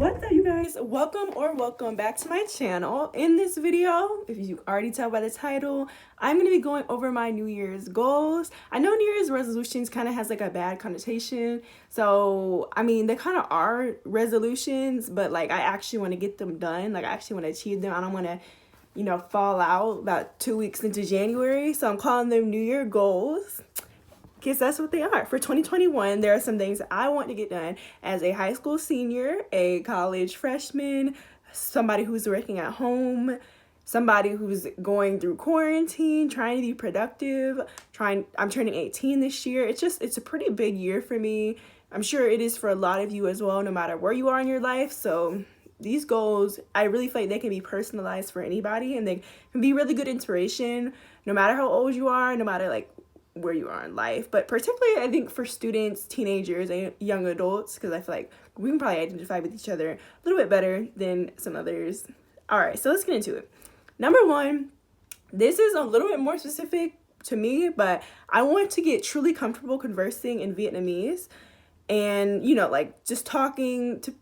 What's up, you guys? Welcome back to my channel. In this video, if you already tell by the title, I'm going to be going over my New Year's goals. I know New Year's resolutions kind of has like a bad connotation. So, I mean, they kind of are resolutions, but like I actually want to get them done. Like I actually want to achieve them. I don't want to, fall out about 2 weeks into January. So I'm calling them New Year goals. Because that's what they are. For 2021, there are some things I want to get done as a high school senior, a college freshman, somebody who's working at home, somebody who's going through quarantine, trying to be productive, I'm turning 18 this year. It's a pretty big year for me. I'm sure it is for a lot of you as well, no matter where you are in your life. So these goals, I really feel like they can be personalized for anybody, and they can be really good inspiration, no matter how old you are, no matter like where you are in life, but particularly I think for students, teenagers, and young adults, because I feel like we can probably identify with each other a little bit better than some others. All right, so let's get into it. Number one, this is a little bit more specific to me, but I want to get truly comfortable conversing in Vietnamese, and like just talking to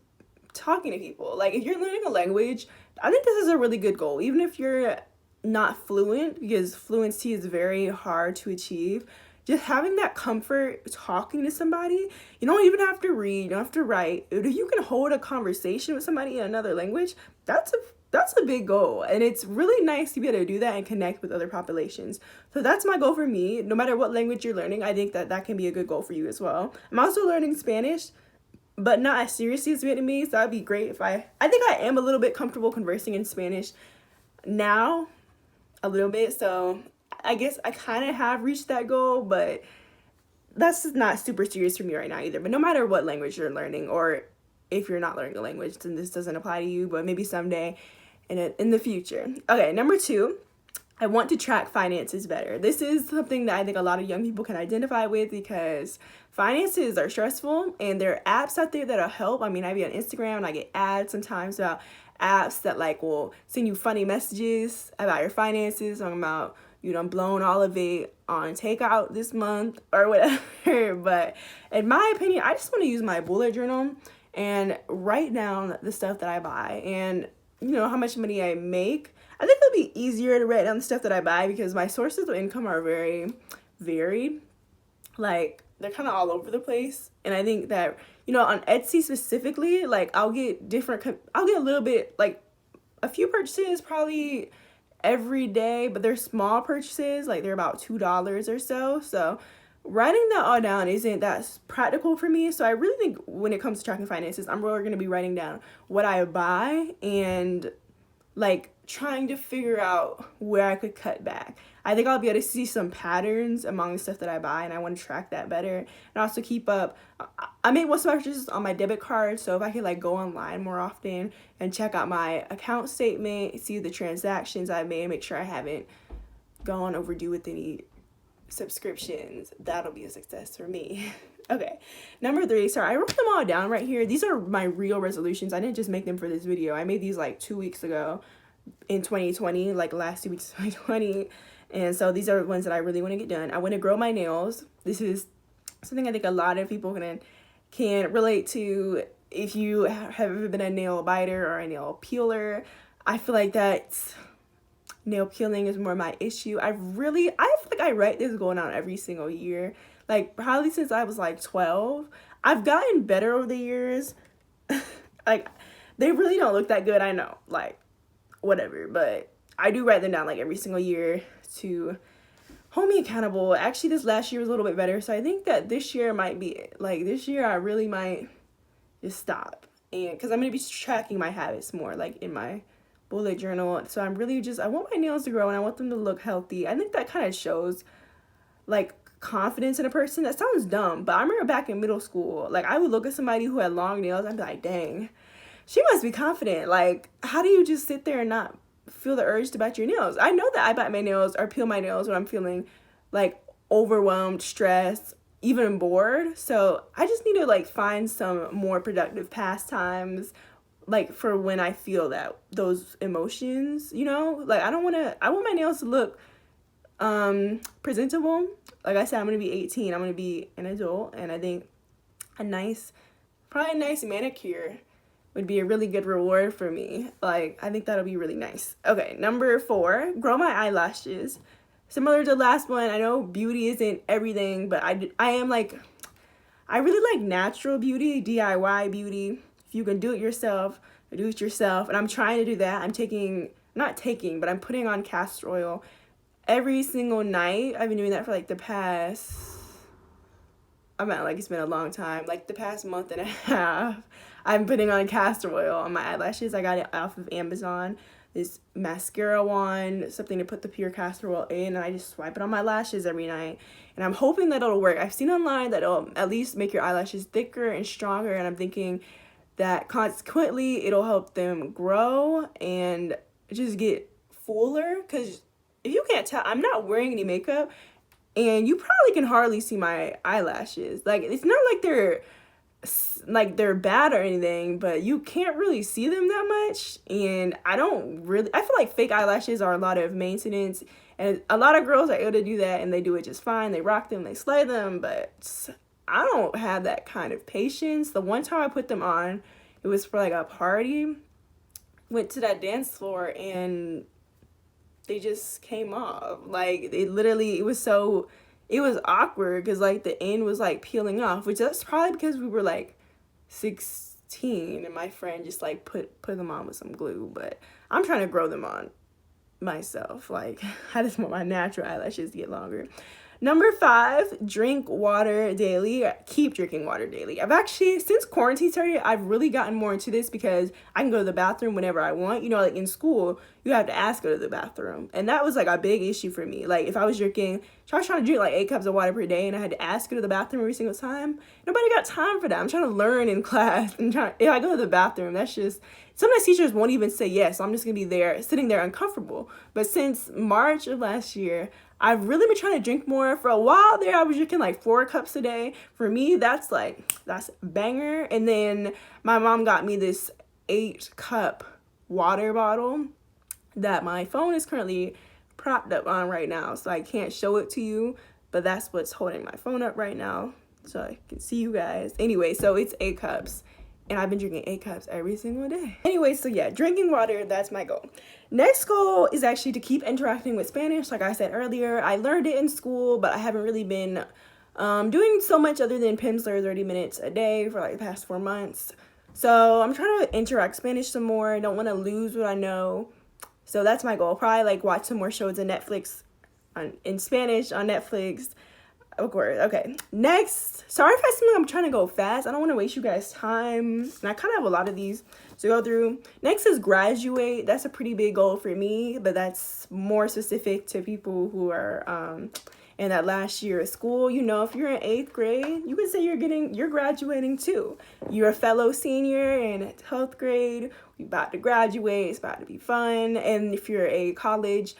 people. Like if you're learning a language, I think this is a really good goal, even if you're not fluent, because fluency is very hard to achieve. Just having that comfort talking to somebody, you don't even have to read, you don't have to write. If you can hold a conversation with somebody in another language, that's a big goal, and it's really nice to be able to do that and connect with other populations. So that's my goal for me. No matter what language you're learning, I think that can be a good goal for you as well. I'm also learning Spanish, but not as seriously as Vietnamese. That'd be great if I think I am a little bit comfortable conversing in Spanish now, a little bit, so I guess I kind of have reached that goal, but that's not super serious for me right now either. But no matter what language you're learning, or if you're not learning a language, then this doesn't apply to you, but maybe someday in the future. Okay, number two, I want to track finances better. This is something that I think a lot of young people can identify with, because finances are stressful, and there are apps out there that'll help. I mean, I be on Instagram and I get ads sometimes about apps that like will send you funny messages about your finances, talking about I'm blowing all of it on takeout this month or whatever. But in my opinion, I just want to use my bullet journal and write down the stuff that I buy and how much money I make. I think it'll be easier to write down the stuff that I buy, because my sources of income are very varied. Like they're kind of all over the place, and I think that on Etsy specifically, like I'll get a little bit, like a few purchases probably every day, but they're small purchases, like they're about $2 or so writing that all down isn't that practical for me. So I really think when it comes to tracking finances, I'm really going to be writing down what I buy and like trying to figure out where I could cut back. I think I'll be able to see some patterns among the stuff that I buy, and I want to track that better, and also keep up. I make most of my purchases on my debit card, so if I could like go online more often and check out my account statement, see the transactions I made, make sure I haven't gone overdue with any subscriptions, that'll be a success for me. Okay, number three, sorry, I wrote them all down right here. These are my real resolutions. I didn't just make them for this video. I made these like 2 weeks ago in 2020, like last 2 weeks of 2020. And so these are ones that I really want to get done. I want to grow my nails. This is something I think a lot of people can relate to. If you have ever been a nail biter or a nail peeler, I feel like nail peeling is more my issue. I feel like I write this going on every single year. Like probably since I was like 12. I've gotten better over the years. Like they really don't look that good, I know. Like whatever, but I do write them down like every single year to hold me accountable. Actually, this last year was a little bit better, so I think that this year might be it. Like this year I really might just stop, and because I'm going to be tracking my habits more like in my bullet journal. So I'm really I want my nails to grow and I want them to look healthy. I think that kind of shows like confidence in a person. That sounds dumb, but I remember back in middle school, like I would look at somebody who had long nails, I'd be like, dang, she must be confident. Like, how do you just sit there and not feel the urge to bite your nails? I know that I bite my nails or peel my nails when I'm feeling like overwhelmed, stressed, even bored. So I just need to like find some more productive pastimes, like for when I feel those emotions, like I want my nails to look presentable. Like I said, I'm gonna be 18, I'm gonna be an adult, and I think probably a nice manicure would be a really good reward for me. Like, I think that'll be really nice. Okay, number 4, grow my eyelashes. Similar to the last one, I know beauty isn't everything, but I am like, I really like natural beauty, DIY beauty. If you can do it yourself, do it yourself. And I'm trying to do that. I'm putting on castor oil every single night. I've been doing that for like the past, it's been a long time, like the past month and a half. I'm putting on castor oil on my eyelashes. I got it off of Amazon. This mascara wand, something to put the pure castor oil in, and I just swipe it on my lashes every night. And I'm hoping that it'll work. I've seen online that it'll at least make your eyelashes thicker and stronger, and I'm thinking that consequently it'll help them grow and just get fuller. Because if you can't tell, I'm not wearing any makeup, and you probably can hardly see my eyelashes. Like, it's not like they're bad or anything, but you can't really see them that much. And I feel like fake eyelashes are a lot of maintenance, and a lot of girls are able to do that, and they do it just fine. They rock them, they slay them, but I don't have that kind of patience. The one time I put them on, it was for like a party. Went to that dance floor and they just came off. Like, it was awkward because like the end was like peeling off, which that's probably because we were like 16 and my friend just like put them on with some glue. But I'm trying to grow them on myself. Like, I just want my natural eyelashes to get longer. Number 5, drink water daily. Keep drinking water daily. I've actually, since quarantine started, I've really gotten more into this because I can go to the bathroom whenever I want. You know, like in school, you have to ask to go to the bathroom. And that was like a big issue for me. Like, if I was trying to drink like 8 cups of water per day and I had to ask to go to the bathroom every single time, nobody got time for that. I'm trying to learn in class. If I go to the bathroom, that's just, sometimes teachers won't even say yes. So I'm just going to be there, sitting there uncomfortable. But since March of last year, I've really been trying to drink more. For a while there, I was drinking like 4 cups a day. For me, that's banger. And then my mom got me this 8-cup water bottle that my phone is currently propped up on right now. So I can't show it to you, but that's what's holding my phone up right now, so I can see you guys. Anyway, so it's 8 cups. And I've been drinking 8 cups every single day. Anyway, so yeah, drinking water, that's my goal. Next goal is actually to keep interacting with Spanish. Like I said earlier, I learned it in school, but I haven't really been doing so much other than Pimsleur 30 minutes a day for like the past 4 months. So I'm trying to interact Spanish some more. I don't want to lose what I know. So that's my goal. Probably like watch some more shows on Netflix, in Spanish on Netflix. Of course. Okay. Next. Sorry if I seem like I'm trying to go fast. I don't want to waste you guys' time. And I kind of have a lot of these to go through. Next is graduate. That's a pretty big goal for me, but that's more specific to people who are in that last year of school. You know, if you're in 8th grade, you could say you're graduating too. You're a fellow senior in 12th grade. You're about to graduate. It's about to be fun. And if you're in college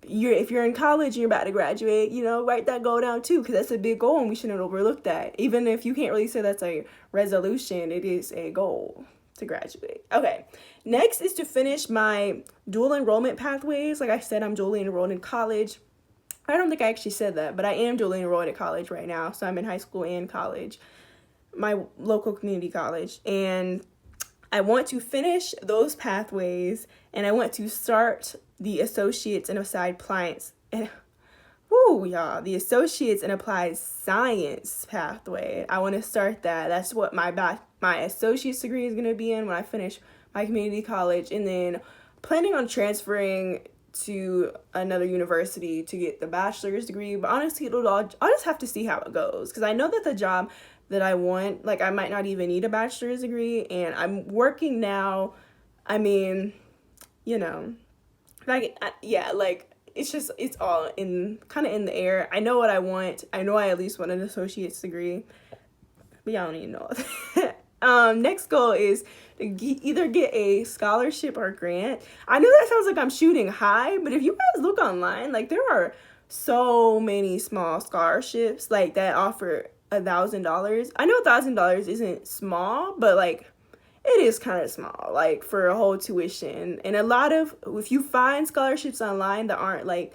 and you're about to graduate, you know, write that goal down too, because that's a big goal and we shouldn't overlook that. Even if you can't really say that's a resolution, it is a goal to graduate. Okay, next is to finish my dual enrollment pathways. Like I said, I'm dually enrolled in college. I don't think I actually said that, but I am dually enrolled at college right now. So I'm in high school and college, my local community college. And I want to finish those pathways, and I want to start the associates and applied science. The associates and applied science pathway. I want to start that. That's what my associate's degree is going to be in when I finish my community college, and then planning on transferring to another university to get the bachelor's degree. But honestly, I'll just have to see how it goes, because I know that the job that I want, like, I might not even need a bachelor's degree, and I'm working now. I mean, you know, like, it's all kind of in the air. I know what I want. I know I at least want an associate's degree, but y'all don't even know. Next goal is to either get a scholarship or grant. I know that sounds like I'm shooting high, but if you guys look online, like, there are so many small scholarships like that offer $1,000. I know $1,000 isn't small, but like, it is kind of small, like, for a whole tuition. And if you find scholarships online that aren't like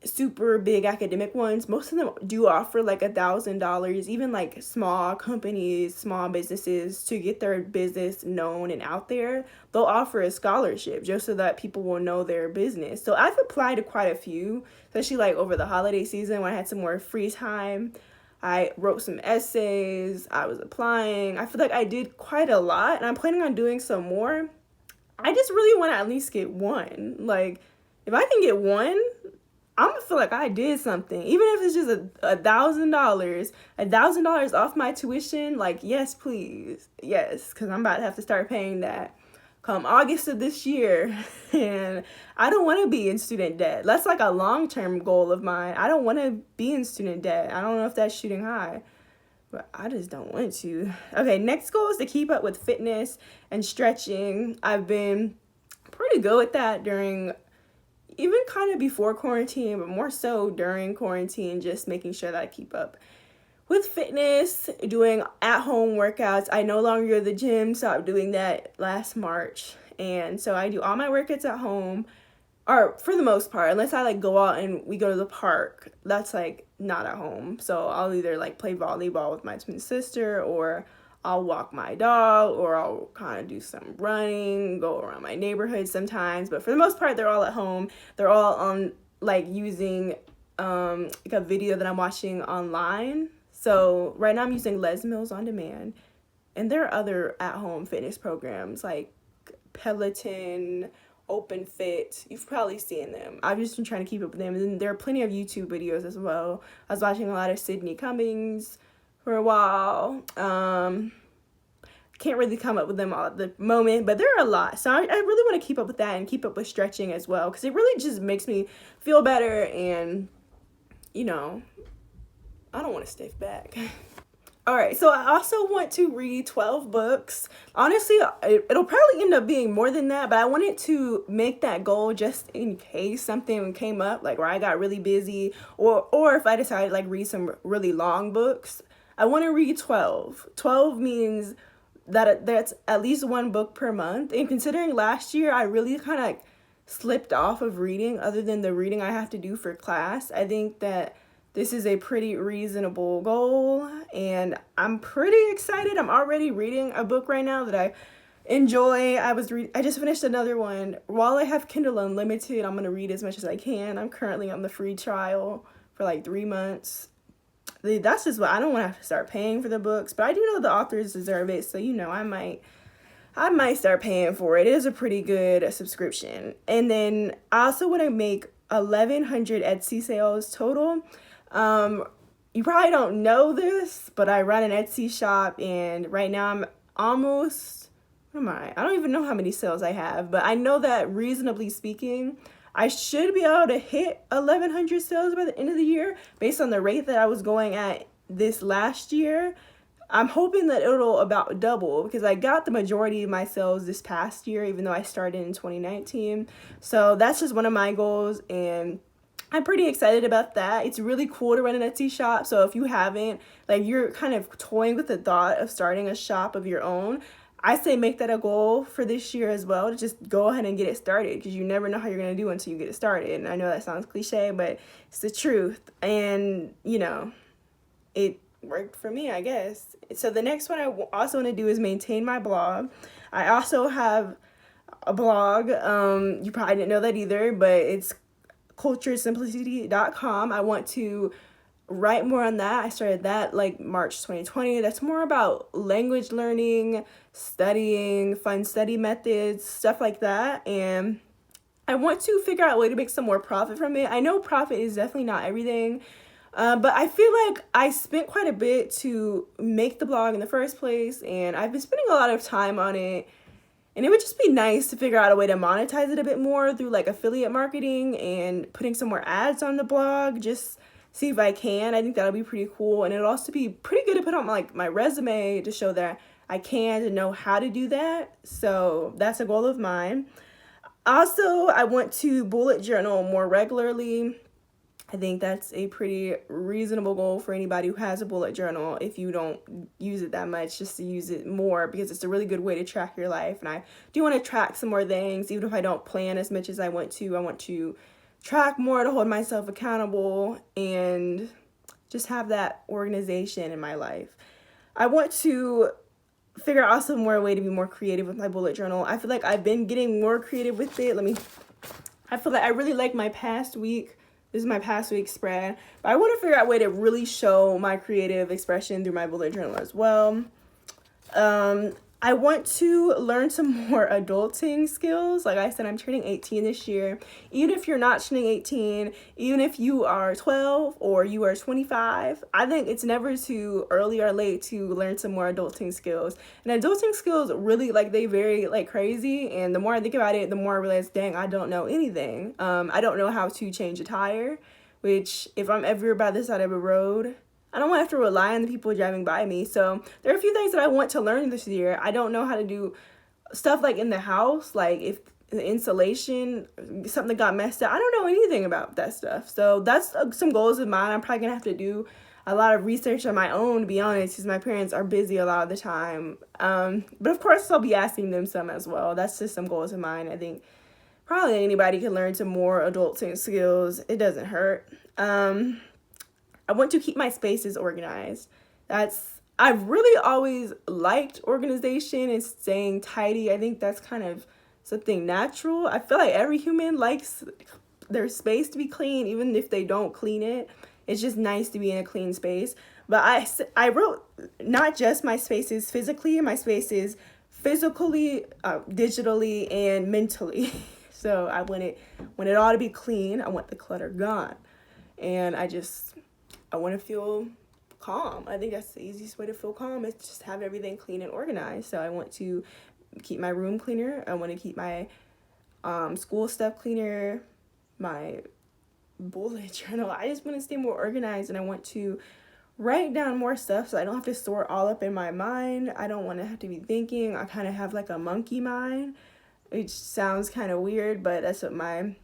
super big academic ones, most of them do offer like $1,000, even like small companies, small businesses, to get their business known and out there. They'll offer a scholarship just so that people will know their business. So I've applied to quite a few, especially like over the holiday season when I had some more free time. I wrote some essays, I was applying. I feel like I did quite a lot, and I'm planning on doing some more. I just really want to at least get one. Like, if I can get one, I'm gonna feel like I did something, even if it's just $1,000 off my tuition. Like, yes, please, yes, because I'm about to have to start paying that come August of this year, and I don't want to be in student debt. That's like a long-term goal of mine. I don't want to be in student debt. I don't know if that's shooting high, but I just don't want to. Okay, next goal is to keep up with fitness and stretching. I've been pretty good with that during, even kind of before quarantine, but more so during quarantine, just making sure that I keep up with fitness, doing at-home workouts. I no longer go to the gym, stopped doing that last March. And so I do all my workouts at home, or for the most part, unless I like go out and we go to the park. That's like not at home. So I'll either like play volleyball with my twin sister, or I'll walk my dog, or I'll kind of do some running, go around my neighborhood sometimes. But for the most part, they're all at home. They're all on like using like a video that I'm watching online. So right now I'm using Les Mills On Demand, and there are other at-home fitness programs like Peloton, Open Fit. You've probably seen them. I've just been trying to keep up with them. And then there are plenty of YouTube videos as well. I was watching a lot of Sydney Cummings for a while. Can't really come up with them all at the moment, but there are a lot. So I really want to keep up with that and keep up with stretching as well, because it really just makes me feel better, and you know, I don't want to stiff back. All right, so I also want to read 12 books. Honestly, it'll probably end up being more than that, but I wanted to make that goal just in case something came up, like where I got really busy, or if I decided to like read some really long books. I want to read 12. 12 means that that's at least one book per month. And considering last year I really kind of like slipped off of reading, other than the reading I have to do for class, I think that this is a pretty reasonable goal, and I'm pretty excited. I'm already reading a book right now that I enjoy. I just finished another one. While I have Kindle Unlimited, I'm going to read as much as I can. I'm currently on the free trial for like 3 months. That's just what I don't want to have to start paying for the books, but I do know the authors deserve it, so you know, I might start paying for it. It is a pretty good subscription. And then I also want to make 1,100 Etsy sales total. You probably don't know this, but I run an Etsy shop, and right now I'm almost, what am I don't even know how many sales I have, but I know that reasonably speaking, I should be able to hit 1,100 sales by the end of the year based on the rate that I was going at this last year. I'm hoping that it'll about double, because I got the majority of my sales this past year, even though I started in 2019. So that's just one of my goals, and I'm pretty excited about that. It's really cool to run an Etsy shop. So if you haven't, like, you're kind of toying with the thought of starting a shop of your own, I say make that a goal for this year as well, to just go ahead and get it started, because you never know how you're going to do until you get it started. And I know that sounds cliche, but it's the truth. And, you know, it worked for me, I guess. So the next one I also want to do is maintain my blog. I also have a blog. You probably didn't know that either, but it's culturesemplicity.com. I want to write more on that. I started that like March 2020. That's more about language learning, studying, fun study methods, stuff like that. And I want to figure out a way to make some more profit from it. I know profit is definitely not everything, but I feel like I spent quite a bit to make the blog in the first place, and I've been spending a lot of time on it. And it would just be nice to figure out a way to monetize it a bit more through like affiliate marketing and putting some more ads on the blog. Just see if I can. I think that'll be pretty cool. And it'll also be pretty good to put on like my resume to show that I can and know how to do that. So that's a goal of mine. Also, I want to bullet journal more regularly. I think that's a pretty reasonable goal for anybody who has a bullet journal. If you don't use it that much, just to use it more, because it's a really good way to track your life. And I do want to track some more things, even if I don't plan as much as I want to. I want to track more to hold myself accountable and just have that organization in my life. I want to figure out some more way to be more creative with my bullet journal. I feel like I've been getting more creative with it. I feel like I really like my past week. This is my past week spread. But I want to figure out a way to really show my creative expression through my bullet journal as well. I want to learn some more adulting skills. Like I said, I'm turning 18 this year. Even if you're not turning 18, even if you are 12 or you are 25, I think it's never too early or late to learn some more adulting skills. And adulting skills really, like, they vary like crazy. And the more I think about it, the more I realize, dang, I don't know anything. I don't know how to change a tire, which if I'm ever by the side of a road, I don't want to have to rely on the people driving by me. So there are a few things that I want to learn this year. I don't know how to do stuff like in the house, like if the insulation, something got messed up. I don't know anything about that stuff. So that's some goals of mine. I'm probably going to have to do a lot of research on my own, to be honest, because my parents are busy a lot of the time. But of course, I'll be asking them some as well. That's just some goals of mine. I think probably anybody can learn some more adulting skills. It doesn't hurt. I want to keep my spaces organized. I've really always liked organization and staying tidy. I think that's kind of something natural. I feel like every human likes their space to be clean, even if they don't clean it. It's just nice to be in a clean space. But I wrote not just my spaces physically, my spaces physically, digitally, and mentally. So I want it all to be clean. I want the clutter gone. And I want to feel calm. I think that's the easiest way to feel calm, is just have everything clean and organized. So I want to keep my room cleaner. I want to keep my school stuff cleaner, my bullet journal. I just want to stay more organized, and I want to write down more stuff so I don't have to store it all up in my mind. I don't want to have to be thinking. I kind of have like a monkey mind, which sounds kind of weird, but that's what my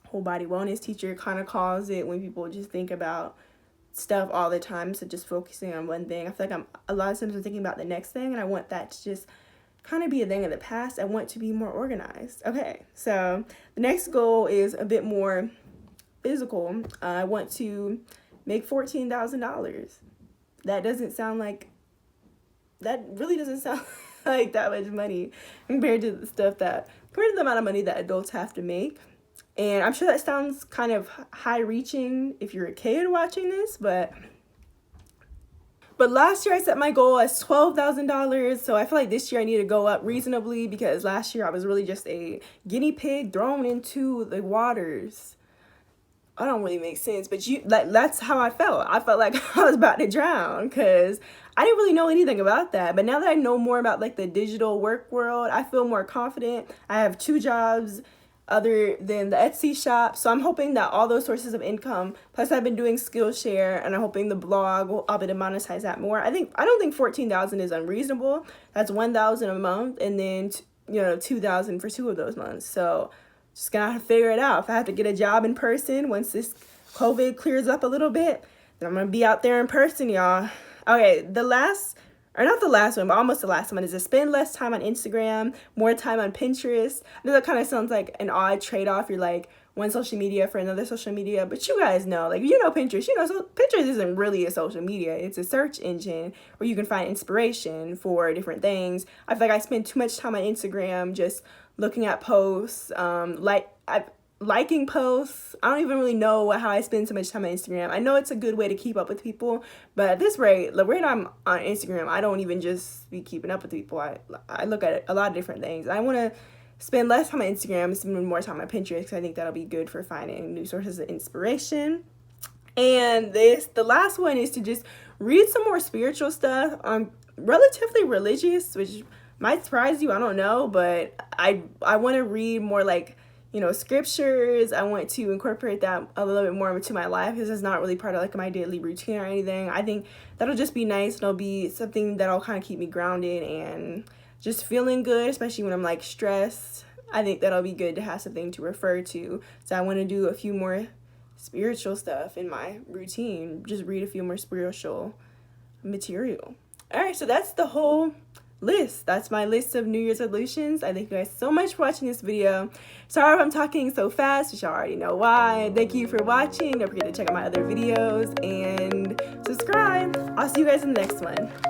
whole body wellness teacher kind of calls it, when people just think about stuff all the time, so just focusing on one thing. I feel like a lot of times I'm thinking about the next thing, and I want that to just kind of be a thing of the past. I want to be more organized. Okay, so the next goal is a bit more physical. I want to make $14,000. That really doesn't sound like that much money compared to the amount of money that adults have to make. And I'm sure that sounds kind of high-reaching if you're a kid watching this, but last year I set my goal as $12,000, so I feel like this year I need to go up reasonably, because last year I was really just a guinea pig thrown into the waters. I don't really make sense, but that's how I felt. I felt like I was about to drown, because I didn't really know anything about that. But now that I know more about like the digital work world, I feel more confident. I have 2 jobs other than the Etsy shop. So I'm hoping that all those sources of income, plus I've been doing Skillshare, and I'm hoping the blog, I'll be able to monetize that more. I don't think 14,000 is unreasonable. That's 1,000 a month, and then 2,000 for 2 of those months. So just gonna have to figure it out. If I have to get a job in person once this COVID clears up a little bit, then I'm gonna be out there in person, y'all. Okay, not the last one, but almost the last one, is to spend less time on Instagram, more time on Pinterest. I know that kind of sounds like an odd trade-off. You're like, one social media for another social media, but you guys know, like, Pinterest, so Pinterest isn't really a social media. It's a search engine where you can find inspiration for different things. I feel like I spend too much time on Instagram just looking at posts, liking posts. I don't even really know how I spend so much time on Instagram. I know it's a good way to keep up with people, but at this rate, the rate I'm on Instagram, I don't even just be keeping up with people. I look at a lot of different things. I want to spend less time on Instagram and spend more time on Pinterest, because I think that'll be good for finding new sources of inspiration. And the last one is to just read some more spiritual stuff. I'm relatively religious, which might surprise you, I don't know, but I want to read more like, scriptures. I want to incorporate that a little bit more into my life, because it's not really part of like my daily routine or anything. I think that'll just be nice. It'll be something that'll kind of keep me grounded and just feeling good, especially when I'm like stressed. I think that'll be good to have something to refer to. So I want to do a few more spiritual stuff in my routine. Just read a few more spiritual material. All right, so that's the whole list. That's my list of New Year's resolutions. I thank you guys so much for watching this video. Sorry if I'm talking so fast, but y'all already know why. Thank you for watching. Don't forget to check out my other videos and subscribe. I'll see you guys in the next one.